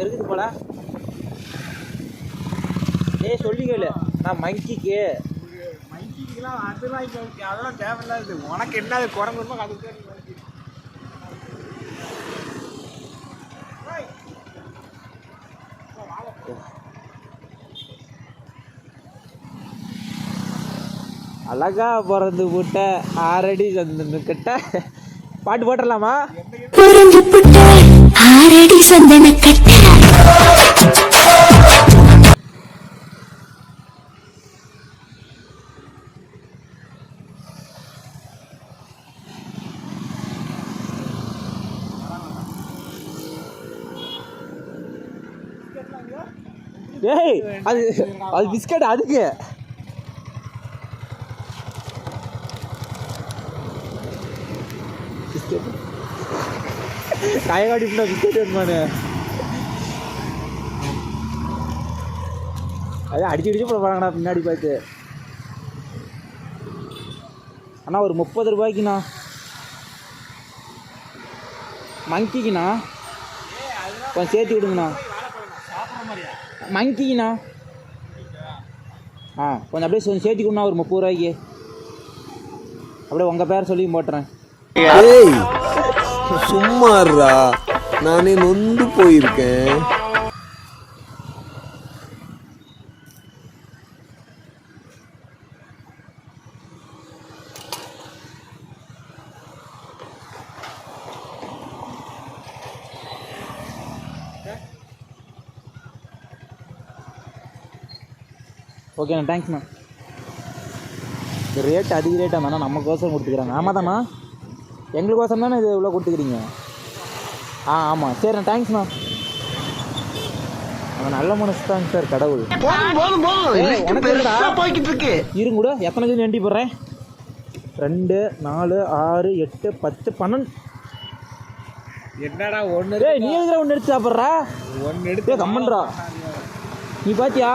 இருக்குது போல. ஏய் சொல்லிக்கல நான் மங்கிக்கு மங்கிக்கெல்லாம் அதெல்லாம் தேவையில்லாது. உனக்கு என்ன குரங்குமா அதுக்கு அழகா பிறந்து போட்ட 6 அடி சந்தன கட்ட பாட்டு போட்டுடலாமா? 6 அடி சந்தன கட்ட. ஏய் அது அது பிஸ்கட் அதுக்கு பிஸ்கட் காயகாடி பிஸ்கட் வேணுமானு அதே அடிச்சு போட போகிறாங்கண்ணா பின்னாடி பார்த்து. அண்ணா ஒரு 30 ரூபாய்க்குண்ணா மங்கிக்குண்ணா கொஞ்சம் சேர்த்து விடுங்கண்ணா. மங்கிக்குண்ணா கொஞ்சம் அப்படியே கொஞ்சம் சேர்த்து கொடுண்ணா ஒரு 30 ரூபாய்க்கு. அப்படியே உங்கள் பேர் சொல்லி போட்டுறேன். ஏய் சும்மாறா, நானே நொந்து போயிருக்கேன். ஓகேண்ணா தேங்க்ஸ்ண்ணா. இந்த ரேட் அதிக ரேட்டாக தானே நமக்கோசரம் கொடுத்துக்கிறாங்க. ஆமாம் தாண்ணா எங்களுக்கோசரம் தானே இது இவ்வளோ கொடுத்துக்கிறீங்க. ஆமாம் சரிண்ணா தேங்க்ஸ்ண்ணா. அவன் நல்ல மனசு தாங்க சார் கடவுள். இருங்க கூட எத்தனை கேஜி எண்டி போடுறேன். 2 4 6 8 10 12. என்னடா ஒன்று நீ எதுக்குற ஒன்று எடுத்து சாப்பிட்றா? ஒன்று எடுத்து கம்மன்றா நீ பாத்தியா?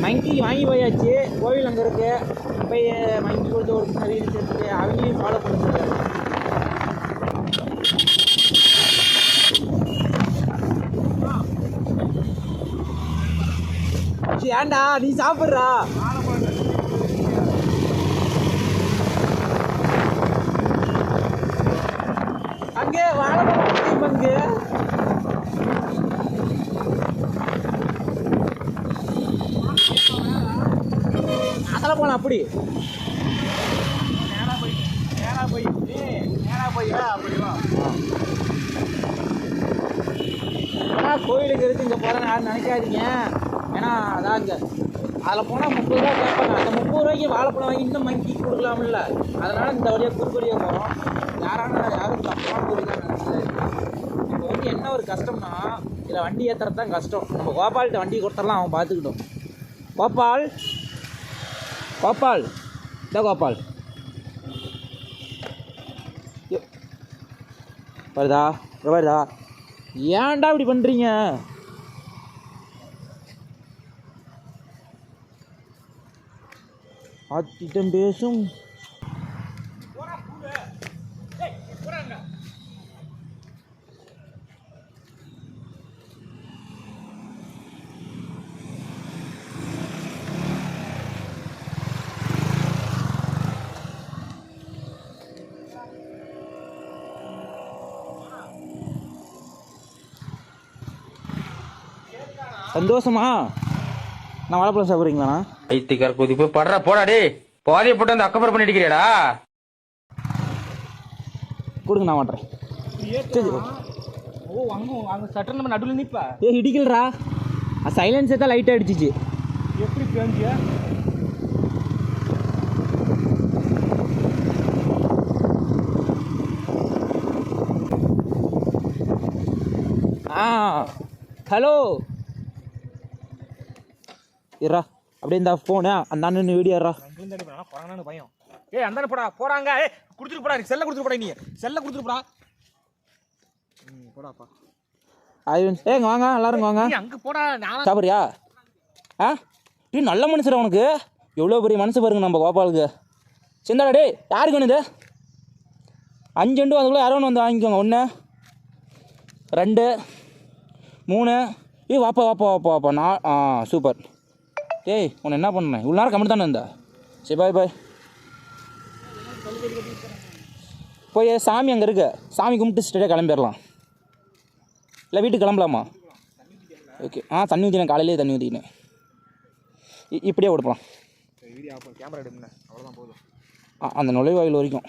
மங்கி வாங்கி போயாச்சு. கோவில் அங்கே இருக்கு. போய் மங்கி கொடுத்து ஒரு ரீல்ஸ் எடுத்து அவங்களையும் ஃபாலோ பண்ணுறாங்க. ஏண்டா நீ சாப்பிட்றா? அங்கே வாழைப்பழம் பங்கு அதெல்லாம் போகலாம். அப்படி ஆனால் கோயிலுக்கு இருக்கு இங்கே போகிறேன்னு யாரும் நினைக்காதீங்க. ஏன்னா அதான் இங்கே அதில் போனால் 30 ரூபா கேட்பாங்க. அந்த 30 ரூபாய்க்கு வாழைப்பழம் வாங்கி இன்னும் மங்கி கொடுக்கலாமில்ல. அதனால் இந்த வழியாக குறுக்கடியாக போகிறோம். யாரும் தப்பான புரியுதான் நினைச்சாரு. இப்போ வந்து என்ன ஒரு கஷ்டம்னா இதில் வண்டி ஏற்றுறது தான் கஷ்டம். நம்ம கோபால்கிட்ட வண்டி கொடுத்துடலாம், அவன் பார்த்துக்கிட்டோம். கோபால் இந்த கோபால் வருதா? ஏன்டா இப்படி பண்ணுறீங்க? ஆத்திட்டம் பேசும் சந்தோஷமா? நான் வாழைப்பழம் சாப்பிட்றீங்களாண்ணா? ஐத்திக்கார கொதி போய் படுறா போடா. டே போதையை போட்டு அந்த அக்கப்புறம் பண்ணிட்டு கொடுங்க நான் மாட்டேன். ஓ அங்கே சட்டன் நம்ம நடுவில் நிற்பா. இடிக்கலரா, சைலன்ஸே தான் லைட்டாக அடிச்சிச்சு. எப்படி பேஞ்சியா? ஹலோ இருறா, அப்படியே இந்த ஃபோனு அந்த அண்ணன் வீடியோரா. போறாங்கன்னு பயம். அந்த போறாங்க. கொடுத்துட்டு போடா, செல்ல கொடுத்துட்டு போடா. நீ செல்ல கொடுத்துட்டு போடா. போடாப்பா. ஏங்க வாங்க எல்லாரும் வாங்க. அங்கே போடா. சாப்பிட்றியா? ஆ டீ நல்ல மனுஷன் அவனுக்கு எவ்வளோ பெரிய மனசு பாருங்க நம்ம கோபாலுக்கு. சிந்தாடா டே யாருக்கு வேணுது 5 2 அதுக்குள்ளே யாரோ ஒன்று வந்து வாங்கிக்கோங்க. 1 2 3 வாப்பா நான் சூப்பர். டேய் உன்னை என்ன பண்ணேன் இவ்வளோ நேரம் கம்மிட்டு தானே இருந்தா. சரி பாய் பாய். போய் சாமி அங்கே இருக்கு, சாமி கும்பிட்டு ஸ்டேடியாக கிளம்பிடலாம். இல்லை வீட்டுக்கு கிளம்பலாமா? ஓகே தண்ணி ஊற்றினேன், காலையிலேயே தண்ணி ஊற்றினேன். இப்படியே கொடுப்பலாம். கேமரா எடுங்க, அவ்வளோதான் போதும். அந்த நுழைவாயில் வரைக்கும்.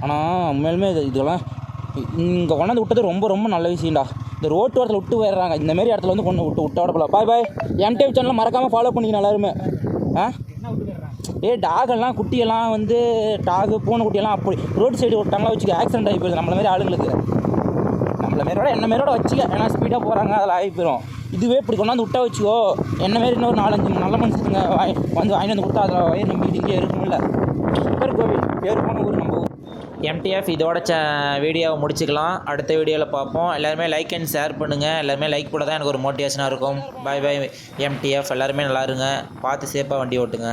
ஆனால் உண்மையிலுமே இதெல்லாம் இங்கே கொண்டாந்து விட்டது ரொம்ப ரொம்ப நல்ல விஷயம்டா. இந்த ரோட்டு வாரத்தில் விட்டு போயிடுறாங்க, இந்தமாரி இடத்துல வந்து கொண்டு விட்டு விடப்படலாம். பாய் பாய். எம்டிஎஃப் சேனலை மறக்காமல் ஃபாலோ பண்ணிக்கணும் எல்லாருமே. டாகெல்லாம் குட்டியெல்லாம் வந்து டாகு பூனை குட்டியெல்லாம் அப்படி ரோடு சைடு விட்டாங்களா வச்சுக்க ஆக்சிடென்ட் ஆகி போயிடுது. நம்மள மாரி ஆளுங்களுக்கு என்ன மாரோட வச்சுக்க, ஏன்னா ஸ்பீடாக போகிறாங்க அதில் ஆகி போயிடும். இதுவே இப்படி கொண்டாந்து விட்டா வச்சுக்கோ, என்ன மாரி இன்னொரு 4-5 நல்ல மனுஷங்க வந்து வாங்கி வந்து கொடுத்தா அதில் வயிறு நம்பிக்கிட்டே இருக்கும்ல. கோவில் பேர் போன ஊர் நம்ம ஊர். எம்டிஎஃப் இதோட வீடியோவை முடிச்சுக்கலாம். அடுத்த வீடியோவில் பார்ப்போம். எல்லாருமே லைக் அண்ட் ஷேர் பண்ணுங்கள். எல்லாருமே லைக் கூட தான் எனக்கு ஒரு மோட்டிவேஷனாக இருக்கும். பாய் பாய் எம்டிஎஃப். எல்லாருமே நல்லா இருங்க, பார்த்து சேஃபாக வண்டி ஓட்டுங்க.